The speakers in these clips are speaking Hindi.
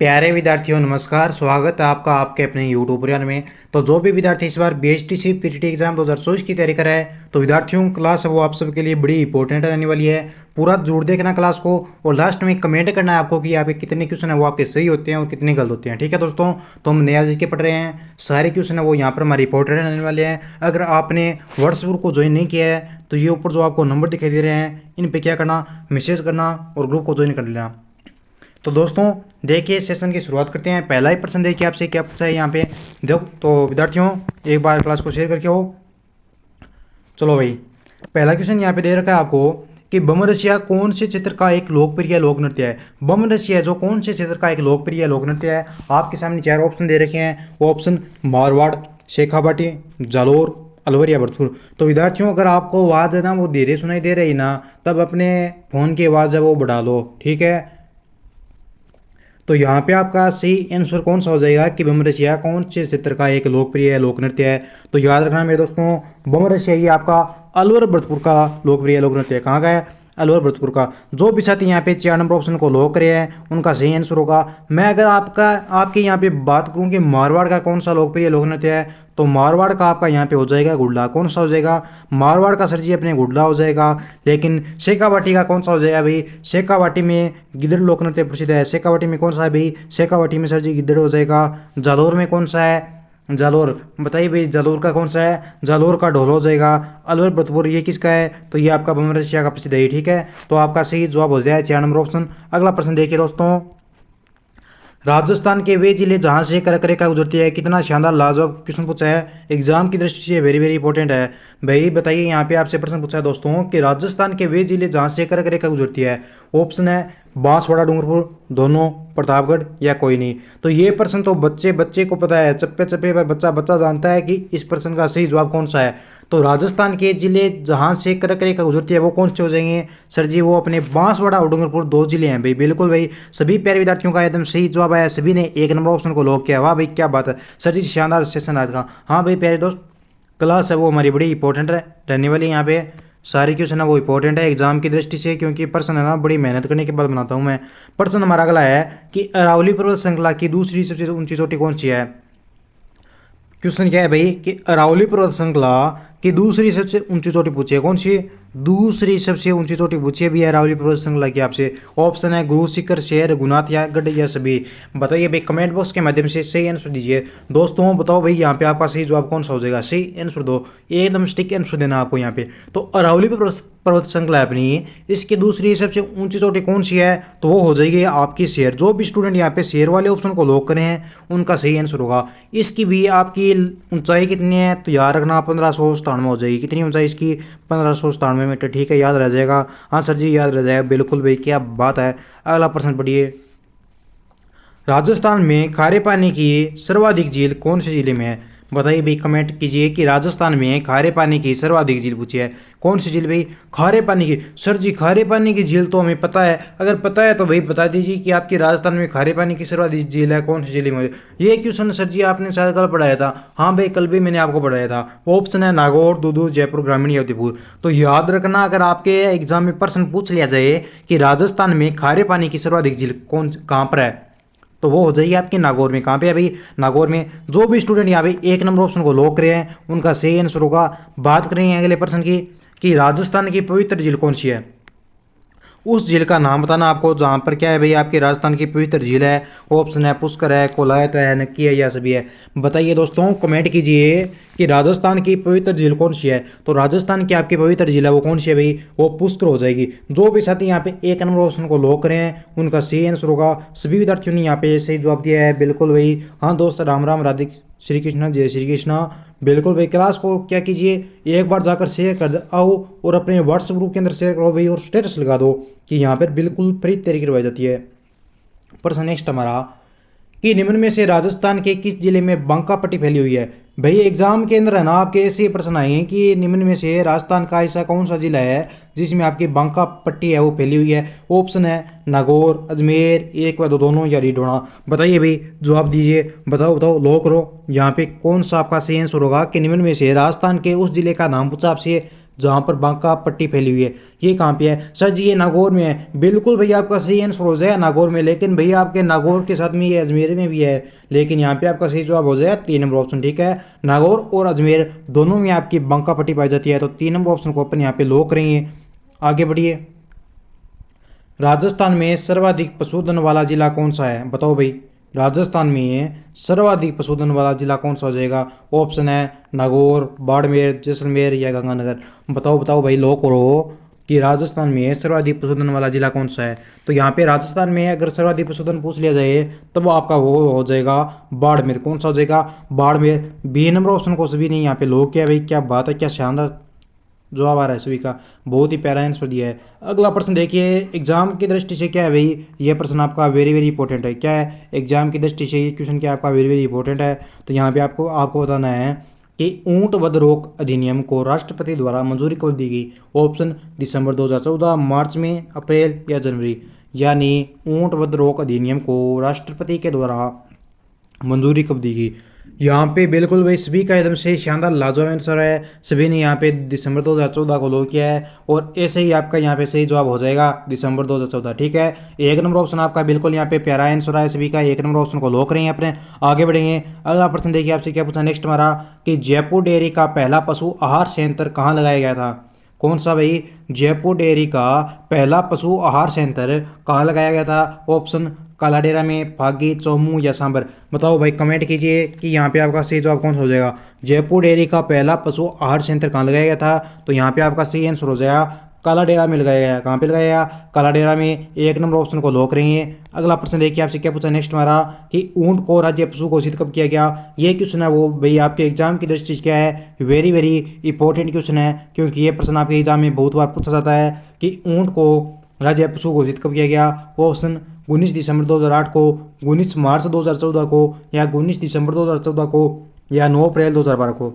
प्यारे विद्यार्थियों नमस्कार। स्वागत है आपका आपके अपने यूट्यूब चैनल में। तो जो भी विद्यार्थी इस बार बीएचटीसी पीटीटी एग्जाम 2024 की तैयारी कर रहा है तो विद्यार्थियों क्लास है वो आप सबके लिए बड़ी इंपॉर्टेंट रहने वाली है। पूरा जरूर देखना क्लास को और लास्ट में कमेंट करना है आपको कि आपके कितने क्वेश्चन है वो आपके सही होते हैं और कितने गलत होते हैं। ठीक है दोस्तों, तो हम नया जीके पढ़ रहे हैं, सारे क्वेश्चन है वो यहाँ पर हमारे इंपॉर्टेंट रहने वाले हैं। अगर आपने व्हाट्सएप ग्रुप को ज्वाइन नहीं किया है तो ये ऊपर जो आपको नंबर दिखाई दे रहे हैं इन पर क्या करना, मैसेज करना और ग्रुप को ज्वाइन कर लेना। तो दोस्तों देखिए सेशन की शुरुआत करते हैं। पहला ही प्रश्न देखिए आपसे क्या पूछा है यहाँ पे। देखो तो विद्यार्थियों एक बार क्लास को शेयर करके हो। चलो भाई, पहला क्वेश्चन यहाँ पे दे रखा है आपको कि बम रसिया कौन से क्षेत्र का एक लोकप्रिय लोक नृत्य है। बम रसिया जो कौन से क्षेत्र का एक लोकप्रिय लोक नृत्य है। आपके सामने चार ऑप्शन दे रखे हैं। वो ऑप्शन मारवाड़, शेखावाटी, जालोर, अलवर या भरतपुर। तो विद्यार्थियों अगर आपको आवाज़ है ना वो धीरे सुनाई दे रही ना, तब अपने फ़ोन की आवाज़ है वो बढ़ा लो। ठीक है, तो यहाँ पे आपका सही आंसर कौन सा हो जाएगा कि बम रसिया कौन से क्षेत्र का एक लोकप्रिय लोक नृत्य है। तो याद रखना मेरे दोस्तों, बम रसिया ये आपका अलवर भरतपुर का लोकप्रिय लोक नृत्य है। कहाँ का है? अलवर भरतपुर का। जो भी साथी यहाँ पे 4 नंबर ऑप्शन को लॉक करे हैं उनका सही आंसर होगा। मैं अगर आपके यहाँ पे बात करूँ कि मारवाड़ का कौन सा लोकप्रिय लोक नृत्य है तो मारवाड़ का आपका यहाँ पे हो जाएगा गुडला। कौन सा हो जाएगा? मारवाड़ का सर जी अपने गुडला हो जाएगा। लेकिन शेखावाटी का कौन सा हो जाएगा भाई? शेखावाटी में गिद्दड़ लोक नृत्य प्रसिद्ध है। शेखावाटी में कौन सा है भाई? शेखावाटी में सर जी गिद्दड़ हो जाएगा। जालोर में कौन सा है? जालोर बताइए भाई, जालोर का कौन सा है? जालोर का ढोल हो जाएगा। अलवर भरतपुर ये किसका है? तो ये आपका बम रसिया का प्रसिद्ध है। ठीक है, तो आपका सही जवाब हो जाए 4 नंबर ऑप्शन। अगला प्रश्न देखिए दोस्तों, राजस्थान के वे जिले जहां से करक रेखा गुजरती है। कितना शानदार लाजवाब क्वेश्चन पूछा है, एग्जाम की दृष्टि से वेरी वेरी इंपॉर्टेंट है भाई। बताइए यहाँ पे आपसे प्रश्न पूछा है दोस्तों कि राजस्थान के वे जिले जहां से करक रेखा गुजरती है। ऑप्शन है बांसवाड़ा, डूंगरपुर, दोनों, प्रतापगढ़ या कोई नहीं। तो ये प्रश्न तो बच्चे को पता है, चप्पे चप्पे पर बच्चा जानता है कि इस प्रश्न का सही जवाब कौन सा है। तो राजस्थान के जिले जहां से करक रेखा गुजरती है वो कौन से हो जाएंगे सर जी? वो अपने बांसवाड़ा और डूंगरपुर 2 जिले हैं भाई। बिल्कुल भाई, सभी प्यारे विद्यार्थियों का एकदम सही जवाब आया। सभी ने 1 नंबर ऑप्शन को लॉक किया। वाह भाई क्या बात है सर जी, शानदार सेशन आज का। हाँ भाई प्यारे दोस्त, क्लास है वो हमारी बड़ी इंपॉर्टेंट रहने वाली है। यहाँ पे सारी क्वेश्चन है वो इंपॉर्टेंट है एग्जाम की दृष्टि से, क्योंकि प्रश्न है ना बड़ी मेहनत करने के बाद बनाता हूँ मैं। प्रश्न हमारा अगला है कि अरावली पर्वत श्रृंखला की दूसरी सबसे ऊंची चोटी कौन सी है। क्वेश्चन क्या है भाई कि अरावली पर्वत श्रृंखला की दूसरी सबसे ऊंची चोटी पूछी है। कौन सी? दूसरी सबसे ऊंची चोटी पूछी है भी अरावली पर्वत श्रृंखला की आपसे। ऑप्शन है गुरु शिखर, शेर, गुनाथ या गढ़ या सभी। बताइए भाई, कमेंट बॉक्स के माध्यम से सही आंसर दीजिए। दोस्तों बताओ भाई यहाँ पे आपका सही जवाब कौन सा हो जाएगा। सही आंसर दो, एकदम स्टिक आंसर देना आपको यहाँ पे। तो अरावली पर्वत श्रृंखला है अपनी, इसकी दूसरी सबसे ऊंची चोटी कौन सी है? तो वो हो जाएगी आपकी शेर। जो भी स्टूडेंट यहाँ पे शेर वाले ऑप्शन को लॉक करें हैं उनका सही आंसर होगा। इसकी भी आपकी ऊंचाई कितनी है तो याद रखना 1597 हो जाएगी। कितनी ऊंचाई इसकी? 1597 मीटर। ठीक है, याद रह जाएगा। हाँ सर जी याद रह जाएगा, बिल्कुल भाई क्या बात है। अगला प्रश्न पढ़िए, राजस्थान में खारे पानी की सर्वाधिक झील कौन से जिले में है। बताइए भाई, कमेंट कीजिए कि राजस्थान में खारे पानी की सर्वाधिक झील पूछी है। कौन सी झील भाई? खारे पानी की। सर जी खारे पानी की झील तो हमें पता है, अगर पता है तो भाई बता दीजिए कि आपके राजस्थान में खारे पानी की सर्वाधिक झील है कौन सी झील में। ये क्वेश्चन सर जी आपने शायद कल पढ़ाया था। हाँ भाई कल भी मैंने आपको पढ़ाया था। ऑप्शन है नागौर, दूदू, जयपुर ग्रामीण या उदयपुर। तो याद रखना, अगर आपके एग्जाम में प्रश्न पूछ लिया जाए कि राजस्थान में खारे पानी की सर्वाधिक झील कहाँ पर है तो वो हो जाएगी आपकी नागौर में। कहाँ पे है भाई? नागौर में। जो भी स्टूडेंट यहाँ पे 1 नंबर ऑप्शन को लॉक करे हैं उनका सही आंसर होगा। बात करेंगे अगले प्रश्न की कि राजस्थान की पवित्र झील कौन सी है। उस झील का नाम बताना आपको जहाँ पर क्या है भाई आपकी राजस्थान की पवित्र झील है। ऑप्शन है पुष्कर है, कोलायत है, नक्की है या सभी है। बताइए दोस्तों, कमेंट कीजिए कि राजस्थान की पवित्र झील कौन सी है। तो राजस्थान की आपकी पवित्र झील है वो कौन सी है भाई? वो पुष्कर हो जाएगी। जो भी साथी यहाँ पे 1 नंबर ऑप्शन को लॉक करें हैं उनका सही आंसर होगा। सभी विद्यार्थियों ने यहाँ पे सही जवाब दिया है। बिल्कुल भाई। हाँ दोस्त, राम राम, राधे श्री कृष्ण, जय श्री कृष्ण। बिल्कुल भाई, क्लास को क्या कीजिए एक बार जाकर शेयर कर आओ और अपने व्हाट्सएप ग्रुप के अंदर शेयर करो भाई और स्टेटस लगा दो कि यहाँ पर बिल्कुल फ्री तरीके करवाई जाती है। प्रश्न नेक्स्ट हमारा कि निम्न में से राजस्थान के किस जिले में बांका पट्टी फैली हुई है। भाई एग्जाम के अंदर है ना आपके ऐसे प्रश्न आए हैं कि निम्न में से राजस्थान का ऐसा कौन सा जिला है जिसमें आपकी बांका पट्टी है वो फैली हुई है। ऑप्शन है नागौर, अजमेर, एक व दोनों या रिडोना। बताइए भाई, जवाब दीजिए। बताओ लो करो यहाँ पे कौन सा आपका सही आंसर होगा कि निम्न में से राजस्थान के उस जिले का नाम पूछा आपसे जहाँ पर बांका पट्टी फैली हुई है, ये कहाँ पे है? सर जी ये नागौर में है। बिल्कुल भैया आपका सही आंसर हो जाएगा नागौर में, लेकिन भैया आपके नागौर के साथ में ये अजमेर में भी है, लेकिन यहाँ पे आपका सही जवाब हो जाएगा 3 नंबर ऑप्शन। ठीक है, नागौर और अजमेर दोनों में आपकी बांका पट्टी पाई जाती है, तो 3 नंबर ऑप्शन को अपन यहाँ पे लॉक करेंगे। आगे बढ़िए। राजस्थान में सर्वाधिक पशुधन वाला जिला कौन सा है? बताओ भाई, राजस्थान में सर्वाधिक पशुधन वाला जिला कौन सा हो जाएगा? ऑप्शन है नागौर, बाड़मेर, जैसलमेर या गंगानगर। बताओ बताओ भाई, लॉक करो कि राजस्थान में सर्वाधिक पशुधन वाला जिला कौन सा है। तो यहाँ पे राजस्थान में अगर सर्वाधिक पशुधन पूछ लिया जाए तब आपका वो हो जाएगा बाड़मेर। कौन सा हो जाएगा? बाड़मेर। बी नंबर ऑप्शन को सभी ने यहाँ पे लॉक किया भाई। क्या बात है, क्या शानदार जवाब आ रहा है सभी का, बहुत ही प्यारा आंसर दिया है। अगला प्रश्न देखिए, एग्जाम की दृष्टि से क्या है भाई, ये प्रश्न आपका वेरी वेरी इंपॉर्टेंट है। क्या है? एग्जाम की दृष्टि से ये क्वेश्चन क्या आपका वेरी वेरी इंपॉर्टेंट है। तो यहाँ पे आपको आपको बताना है कि ऊंट वध रोग अधिनियम को राष्ट्रपति द्वारा मंजूरी कब दी गई? ऑप्शन दिसंबर 2014, मार्च में, अप्रैल या जनवरी। यानी ऊंट वध रोग अधिनियम को राष्ट्रपति के द्वारा मंजूरी कब दी गई? यहाँ पे बिल्कुल भाई सभी का एकदम से शानदार लाजवाब आंसर है। सभी ने यहाँ पे दिसंबर 2014 को लॉक किया है, और ऐसे ही आपका यहाँ पे सही जवाब हो जाएगा दिसंबर 2014। ठीक है, 1 नंबर ऑप्शन आपका बिल्कुल यहाँ पे प्यारा आंसर है सभी का। 1 नंबर ऑप्शन को लॉक करेंगे अपने। आगे बढ़ेंगे। अगला प्रश्न देखिए, आपसे क्या पूछा नेक्स्ट हमारा, कि जयपुर डेयरी का पहला पशु आहार संयंत्र कहाँ लगाया गया था? कौन सा भाई? जयपुर डेयरी का पहला पशु आहार संयंत्र कहाँ लगाया गया था? ऑप्शन कालाडेरा में, फागी, चौमू या सांबर। बताओ भाई, कमेंट कीजिए कि यहाँ पे आपका सही जवाब कौन सा हो जाएगा। जयपुर डेयरी का पहला पशु आहार संयंत्र कहाँ लगाया गया था? तो यहाँ पे आपका सही आंसर हो जाएगा कालाडेरा में लगाया गया। कहाँ पे लगाया गया? कालाडेरा में। 1 नंबर ऑप्शन को लॉक करेंगे। अगला प्रश्न देखिए, आपसे क्या पूछा नेक्स्ट हमारा, कि ऊंट को राज्य पशु घोषित कब किया गया? ये क्वेश्चन है वो भाई आपके एग्जाम की दृष्टि से क्या है, वेरी वेरी इंपॉर्टेंट क्वेश्चन है, क्योंकि ये प्रश्न आपके एग्जाम में बहुत बार पूछा जाता है कि ऊंट को राज्य पशु घोषित कब किया गया? ऑप्शन 19 दिसंबर 2008 को, 19 मार्च 2014 को, या 19 दिसंबर 2014 को, या 9 अप्रैल 2012 को।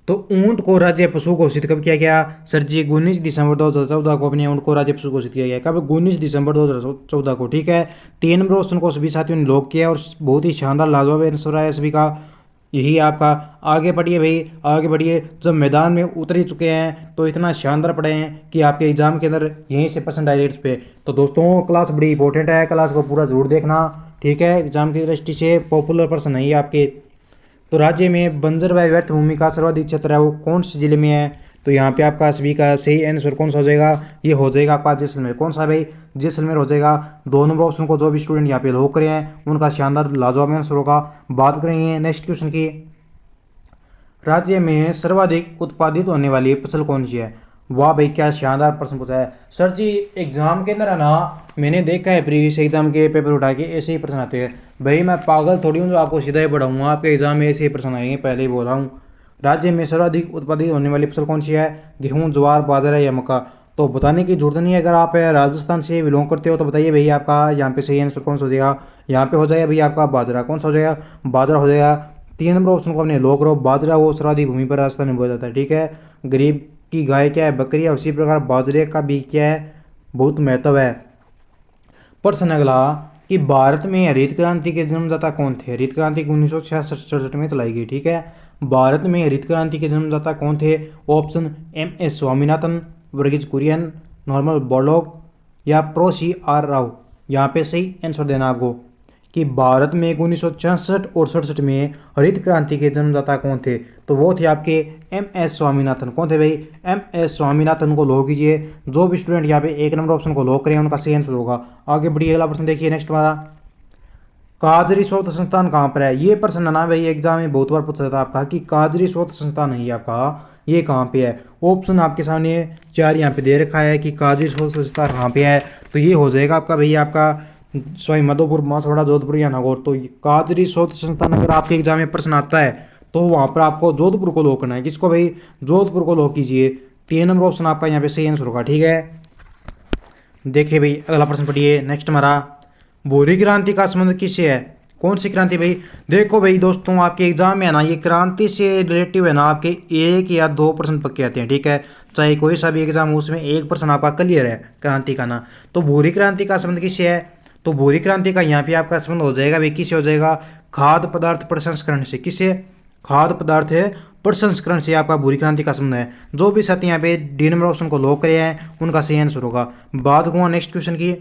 तो ऊंट को राज्य पशु घोषित कब किया गया? सर जी 19 दिसंबर 2014 को अपने ऊंट को राज्य पशु घोषित किया गया। कब? 19 दिसंबर 2014 को। ठीक है, 3 नंबर ऑप्शन को सभी साथियों ने लॉक किया, और बहुत ही शानदार लाजवाब आंसर है सभी का, यही आपका। आगे बढ़िए भाई, आगे बढ़िए। जब मैदान में उतर ही चुके हैं तो इतना शानदार पढ़े हैं कि आपके एग्जाम के अंदर यहीं से पर्सन डायरेक्ट पे। तो दोस्तों क्लास बड़ी इंपॉर्टेंट है, क्लास को पूरा जरूर देखना। ठीक है, एग्जाम की दृष्टि से पॉपुलर पर्सन है ये आपके। तो राज्य में बंजर व व्यर्थ भूमि का सर्वाधिक क्षेत्र है वो कौन से जिले में है? तो यहाँ पे आपका सभी का सही आंसर कौन सा हो जाएगा? ये हो जाएगा आपका जैसलमेर। कौन सा भाई? जैसलमेर हो जाएगा। 2 नंबर ऑप्शन को जो भी स्टूडेंट यहाँ पे लॉक करे हैं उनका शानदार लाजवाब आंसर होगा। बात करेंगे नेक्स्ट क्वेश्चन की, राज्य में सर्वाधिक उत्पादित होने वाली फसल कौन सी है? वाह भाई, क्या शानदार प्रश्न पूछा है। सर जी एग्जाम के अंदर है ना, मैंने देखा है प्रीवियस एग्जाम के पेपर उठा के ऐसे ही प्रश्न आते हैं। भाई मैं पागल थोड़ी हूँ जो आपको सीधा ही पढ़ाऊंगा, आपके एग्जाम में ऐसे ही प्रश्न आएंगे, पहले ही बोल रहा हूँ। राज्य में सर्वाधिक उत्पादित होने वाली फसल कौन सी है? गेहूँ, ज्वार, बाजरा या मक्का। तो बताने की जरूरत नहीं है, अगर आप राजस्थान से बिलोंग करते हो तो बताइए भाई आपका यहाँ पे सही आंसर कौन सा हो जाएगा। यहाँ पे हो जाएगा भाई आपका बाजरा। कौन सा हो जाएगा? बाजरा हो जाएगा। 3 नंबर ऑप्शन को अपने लॉक करो। बाजरा वो सर्वाधिक भूमि पर राजस्थान में बोया जाता है। ठीक है, गरीब की गाय क्या है? बकरी है। उसी प्रकार बाजरे का भी क्या है? बहुत महत्व है। प्रश्न अगला, कि भारत में हरित क्रांति के जन्मदाता कौन थे? हरित क्रांति 1966 में चलाई गई। ठीक है, भारत में हरित क्रांति के जन्मदाता कौन थे? Option MS Swaminathan, Varghese Kurien, Norman Borlaug या प्रो CR राव। यहाँ पे सही आंसर देना आपको कि भारत में 1966 और 67 में हरित क्रांति के जन्मदाता कौन थे? तो वो थे आपके MS स्वामीनाथन। कौन थे भाई? MS स्वामीनाथन को लॉक कीजिए। जो भी स्टूडेंट यहाँ पे 1 नंबर ऑप्शन को लॉक करें उनका सही आंसर होगा। आगे बढ़िए, अगला प्रश्न देखिए नेक्स्ट हमारा, काजरी शोध संस्थान कहाँ पर है? ये प्रश्न ना भाई एग्जाम में बहुत बार पूछा जाता है आपका कि काजरी शोध संस्थान है आपका, ये कहाँ पे है? ऑप्शन आपके सामने 4 यहाँ पे दे रखा है कि काजरी शोध संस्थान कहाँ पे है। तो ये हो जाएगा आपका भैया आपका सॉरी मधुपुर, बांसवाड़ा, जोधपुर या नागौर। तो काजरी शोध संस्थान अगर आपके एग्जाम में प्रश्न आता है तो वहाँ पर आपको जोधपुर को लॉक करना है। किसको भाई? जोधपुर को लॉक कीजिए। 3 नंबर ऑप्शन आपका यहाँ पे सही आंसर होगा। ठीक है, देखिए भाई अगला प्रश्न पढ़िए नेक्स्ट हमारा, भूरी क्रांति का संबंध किससे है? कौन सी क्रांति भाई? देखो भाई दोस्तों आपके एग्जाम में है ना ये क्रांति से रिलेटिव है ना आपके 1 या 2 प्रश्न पक्के आते हैं। ठीक है, चाहे कोई सा भी एग्जाम हो उसमें 1 प्रश्न आपका क्लियर है क्रांति का ना। तो भूरी क्रांति का संबंध किससे है? तो भूरी क्रांति का यहाँ पे आपका संबंध हो जाएगा भाई किससे हो जाएगा? खाद्य पदार्थ प्रसंस्करण से। किससे? खाद्य पदार्थ प्रसंस्करण से आपका भूरी क्रांति का संबंध है। जो भी साथी यहाँ पे डी नंबर ऑप्शन को लॉक करे हैं उनका सही आंसर होगा। बात करूँ नेक्स्ट क्वेश्चन की,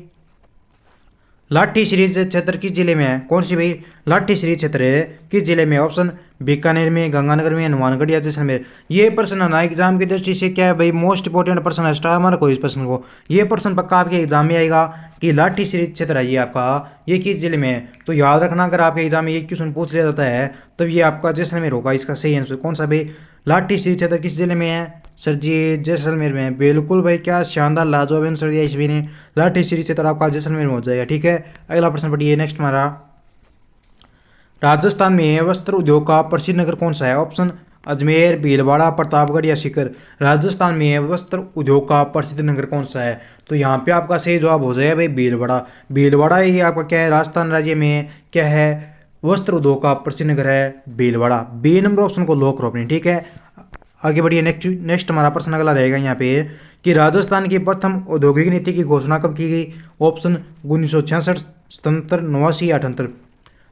लाठी सीरीज क्षेत्र किस जिले में है? कौन सी भाई? लाठी सीरीज क्षेत्र है किस जिले में? ऑप्शन बीकानेर में, गंगानगर में, हनुमानगढ़ या जैसलमेर। ये प्रश्न है ना एग्जाम की दृष्टि से क्या है भाई, मोस्ट इंपोर्टेंट प्रश्न है। स्टार मार्क को इस प्रश्न को, ये प्रश्न पक्का आपके एग्जाम में आएगा कि लाठी सीरीज क्षेत्र है ये आपका, ये किस जिले में है। तो याद रखना अगर आपके एग्जाम में ये क्वेश्चन पूछ लिया जाता है तब ये आपका जैसलमेर होगा इसका सही आंसर। कौन सा भाई? लाठी सीरीज क्षेत्र किस जिले में है? सर जी जैसलमेर में है। बिल्कुल भाई, क्या शानदार लाजवाब आंसर दिया इसभी ने। लाठी सीरीज क्षेत्र आपका जैसलमेर में हो जाएगा। ठीक है, अगला प्रश्न पढ़िए नेक्स्ट हमारा, राजस्थान में वस्त्र उद्योग का प्रसिद्ध नगर कौन सा है? ऑप्शन अजमेर, भीलवाड़ा, प्रतापगढ़ या सीकर। राजस्थान में वस्त्र उद्योग का प्रसिद्ध नगर कौन सा है? तो यहाँ पे आपका सही जवाब हो जाएगा भाई भीलवाड़ा। भीलवाड़ा ये आपका क्या है, राजस्थान राज्य में क्या है, वस्त्र उद्योग का प्रसिद्ध नगर है भीलवाड़ा। बी नंबर ऑप्शन को लॉक करो अपनी। ठीक है, आगे बढ़िए। नेक्स्ट हमारा प्रश्न अगला रहेगा यहाँ पे कि राजस्थान की प्रथम औद्योगिक नीति की घोषणा कब की गई? ऑप्शन 1966, 77, 89 या 78।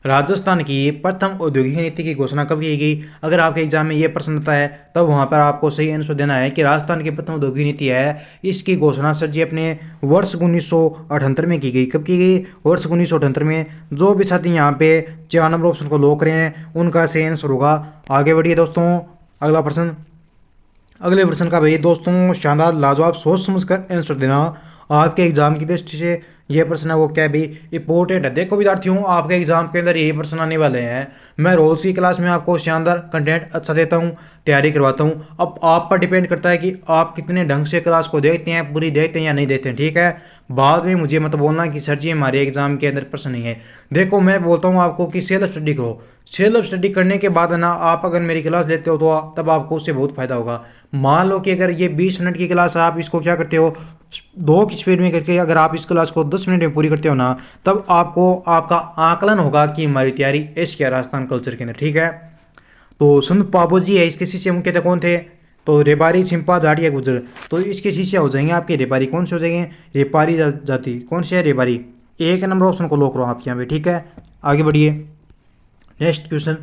राजस्थान की प्रथम औद्योगिक नीति की घोषणा कब की गई? अगर आपके एग्जाम में ये प्रश्न आता है तब वहां पर आपको सही आंसर देना है कि राजस्थान की प्रथम औद्योगिक नीति है, इसकी घोषणा सर जी अपने वर्ष 1978 में की गई। कब की गई? वर्ष 1978 में। जो भी साथी यहाँ पे 4 नंबर ऑप्शन को लॉक करें हैं उनका सही आंसर होगा। आगे बढ़िए दोस्तों, अगला प्रश्न। अगले प्रश्न का भाई दोस्तों शानदार लाजवाब सोच समझकर आंसर देना। आपके एग्जाम की दृष्टि से ये प्रश्न है वो क्या भी इंपॉर्टेंट है। देखो विद्यार्थियों, आपके एग्जाम के अंदर यही प्रश्न आने वाले हैं। मैं रोज की क्लास में आपको शानदार कंटेंट अच्छा देता हूँ, तैयारी करवाता हूँ। अब आप पर डिपेंड करता है कि आप कितने ढंग से क्लास को देखते हैं, पूरी देखते हैं या नहीं देखते हैं। ठीक है, बाद में मुझे मत बोलना कि सर जी हमारे एग्जाम के अंदर प्रश्न नहीं है। देखो मैं बोलता हूँ आपको कि सेल्फ स्टडी करो। सेल्फ स्टडी करने के बाद ना आप अगर मेरी क्लास लेते हो तो तब आपको उससे बहुत फायदा होगा। मान लो कि अगर ये 20 मिनट की क्लास है, आप इसको क्या करते हो 2 की स्पीड में करके अगर आप इस क्लास को 10 मिनट में पूरी करते हो ना, तब आपको आपका आकलन होगा कि हमारी तैयारी ऐसी है राजस्थान कल्चर के अंदर। ठीक है, तो संत पाबो जी है, इसके शिष्य मुख्यतः कौन थे? तो रेपारी, छिंपा, जाटिया, गुजर। तो इसके शिष्य हो जाएंगे आपके रेपारी। कौन से हो जाएंगे? रेपारी जाति। कौन से है? रेपारी। एक नंबर ऑप्शन को लॉक करो आप यहाँ पे। ठीक है, आगे बढ़िए। नेक्स्ट क्वेश्चन,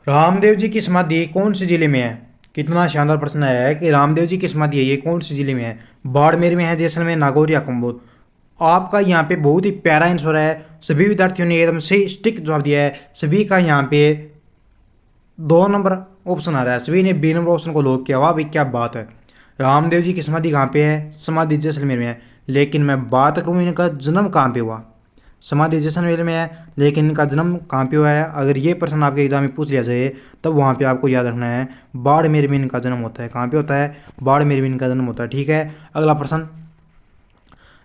रामदेव जी की समाधि कौन से जिले में है? कितना शानदार प्रश्न है कि रामदेव जी की समाधि है ये कौन से जिले में है? बाड़मेर में है, जैसलमेर, नागौर या कम्बोज। आपका यहाँ पे बहुत ही प्यारा आंसर है। सभी विद्यार्थियों ने एकदम सही स्टिक जवाब दिया है। सभी का यहाँ पे 2 नंबर ऑप्शन आ रहा है, सभी ने बी नंबर ऑप्शन को लॉक किया। वाह भाई क्या बात है। रामदेव जी की समाधि कहाँ पे है? समाधि जैसलमेर में है। लेकिन मैं बात करूँ इनका जन्म कहाँ पे हुआ? समाधि जैसलमेर में है, लेकिन इनका जन्म कहाँ पे हुआ है? अगर ये प्रश्न आपके एग्जाम में पूछ लिया जाए तब वहाँ पे आपको याद रखना है बाड़मेर में इनका जन्म होता है। कहाँ पे होता है? बाड़मेर में इनका जन्म होता है। ठीक है, अगला प्रश्न,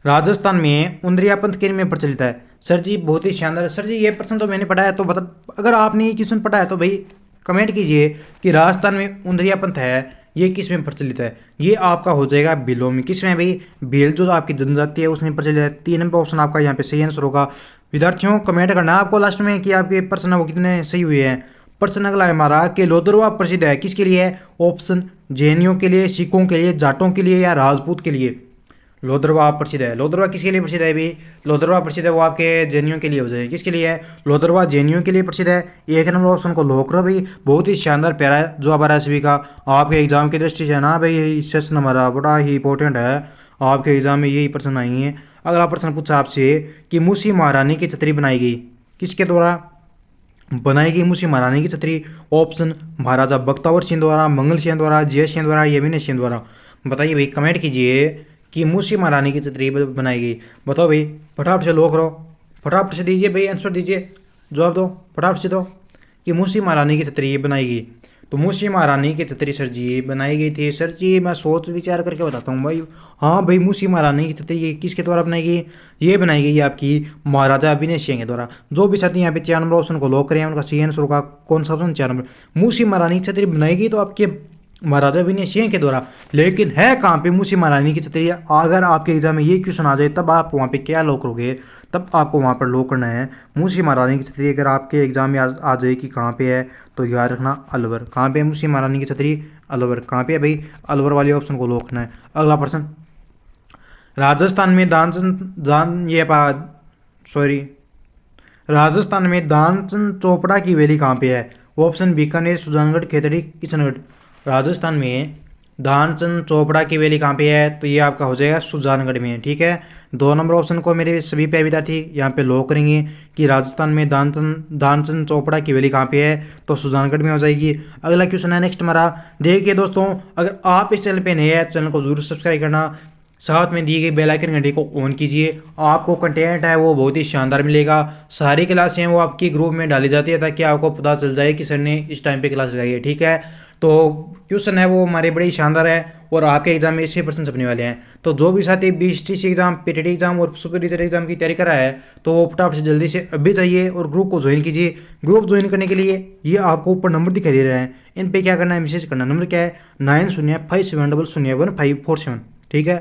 राजस्थान में उंदरिया पंथ किन में प्रचलित है? सर जी बहुत ही शानदार। सर जी ये प्रश्न तो मैंने पढ़ा है, तो बता अगर आपने ये क्वेश्चन पढ़ा है तो भाई कमेंट कीजिए कि राजस्थान में उंदरिया पंथ है ये किस में प्रचलित है? ये आपका हो जाएगा भीलों में। किस में भाई? भील जो आपकी जनजाति है उसमें प्रचलित है। 3 नंबर ऑप्शन आपका यहाँ पे सही आंसर होगा। विद्यार्थियों कमेंट करना आपको लास्ट में कि आपके प्रश्न वो कितने सही हुए हैं। प्रश्न अगला है हमारा कि लोदरवा प्रसिद्ध है किसके लिए है? ऑप्शन जैनियों के लिए, सिखों के लिए, जाटों के लिए या राजपूत के लिए। लोदरवा प्रसिद्ध है। लोदरवा किसके लिए प्रसिद्ध है भी? लोदरवा प्रसिद्ध है वो आपके जैनियों के लिए हो जाए। किसके लिए है? लोदरवा जैनियों के लिए प्रसिद्ध है। एक नंबर ऑप्शन को लॉक करो भाई। बहुत ही शानदार प्यारा है जवाब आ रहा है सभी का आपके एग्जाम की दृष्टि से ना भाई। सेशन हमारा बड़ा ही इंपॉर्टेंट है, आपके एग्जाम में यही प्रश्न आई है। अगला प्रश्न पूछा आपसे कि मूसी महारानी की छतरी बनाई गई किसके द्वारा? बनाई गई मूसी महारानी की छतरी। ऑप्शन महाराजा बख्तावर सिंह द्वारा, मंगल सिंह द्वारा, जय सिंह द्वारा, यमुना सिंह द्वारा। बताइए भाई, कमेंट कीजिए कि मूसी महारानी की छतरी बनाई गई। बताओ भाई, फटाफट से लॉक करो, फटाफट से दीजिए भाई आंसर दीजिए, जवाब दो फटाफट से दो कि मूसी महारानी की छतरी बनाई गई। तो मूसी महारानी की छतरी सर जी बनाई गई थी। सर जी मैं सोच विचार करके बताता हूँ भाई। हाँ भाई, मूसी महारानी की छतरी किसके द्वारा बनाई गई? ये बनाई गई आपकी महाराजा अभिनय सिंह के द्वारा। जो भी साथी यहाँ पे 4 नंबर ऑप्शन को लॉक करें उनका सही आंसर होगा। कौन सा ऑप्शन? 4 नंबर। मूसी महारानी की छतरी बनाई गई तो आपके महाराजा अभिनय सिंह के द्वारा। लेकिन है कहाँ पे मूसी महारानी की छतरी? अगर आपके एग्जाम में ये क्वेश्चन आ जाए तब आप वहाँ पे क्या लॉक करोगे? तब आपको वहाँ पर लॉक करना है मूसी महारानी की छतरी। अगर आपके एग्जाम में आ जाए कि कहाँ पे है तो याद रखना अलवर। कहाँ पे है मूसी महारानी की छतरी? अलवर। कहाँ पे है भाई? अलवर वाले ऑप्शन को लॉक करना है। अगला प्रश्न, राजस्थान में राजस्थान में दानचंद चोपड़ा की वैली कहाँ पे है? ऑप्शन बीकानेर, सुजानगढ़, खेतड़ी, किशनगढ़। राजस्थान में दानचंद चोपड़ा की वैली कहाँ पे है? तो ये आपका हो जाएगा सुजानगढ़ में। ठीक है, 2 नंबर ऑप्शन को मेरे सभी प्यारे विद्यार्थी यहाँ पे लॉक करेंगे कि राजस्थान में दानचंद चोपड़ा की वैली कहाँ पे है? तो सुजानगढ़ में हो जाएगी। अगला क्वेश्चन है नेक्स्ट हमारा। देखिए दोस्तों, अगर आप इस चैनल पे नए हैं तो चैनल को जरूर सब्सक्राइब करना, साथ में दी गई बेल आइकन घंटे को ऑन कीजिए। आपको कंटेंट है वो बहुत ही शानदार मिलेगा। सारी क्लासें हैं वो आपकी ग्रुप में डाली जाती है ताकि आपको पता चल जाए कि सर ने इस टाइम पे क्लास लगाई है। ठीक है, तो क्वेश्चन है वो हमारे बड़े ही शानदार है और आपके एग्जाम में 80% छपने वाले हैं। तो जो भी साथी BHTC एग्जाम, PTT एग्जाम और सुपरवाइजर एग्जाम की तैयारी कर रहा है तो वो फटाफट से जल्दी से अभी चाहिए और ग्रुप को ज्वाइन कीजिए। ग्रुप ज्वाइन करने के लिए ये आपको ऊपर नंबर दिखाई दे रहे हैं, इन पे क्या करना है, मैसेज करना। नंबर क्या है? 9057001547। ठीक है,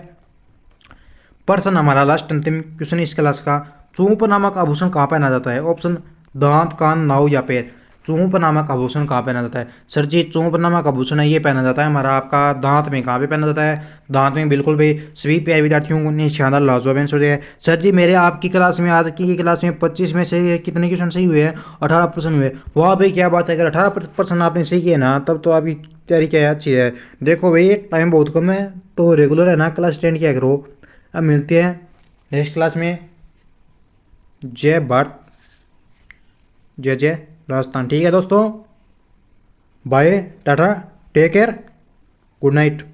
प्रश्न हमारा लास्ट अंतिम क्वेश्चन इस क्लास का। चूंप नामक आभूषण कहाँ पहना जाता है? ऑप्शन दांत, कान, नाव या पैर। चूंप नामक आभूषण कहाँ पहना जाता है? सर जी, चूंप नामक आभूषण है ये पहना जाता है हमारा आपका दांत में। कहाँ पे पहना जाता है? दांत में। बिल्कुल भाई, सभी प्यारे विद्यार्थियों ने शानदार लाजवाब आंसर दिया है। सर जी, मेरे आपकी क्लास में, आज की क्लास में 25 में से कितने क्वेश्चन सही हुए हैं? 18% हुए। वाह भाई, क्या बात है। अगर 18% आपने सही किया ना, तब तो आपकी तैयारी क्या है, अच्छी है। देखो भाई, टाइम बहुत कम है तो रेगुलर है ना क्लास अटेंड किया करो। अब मिलते हैं नेक्स्ट क्लास में। जय भारत, जय जय राजस्थान। ठीक है दोस्तों, bye, tata, take care, good night.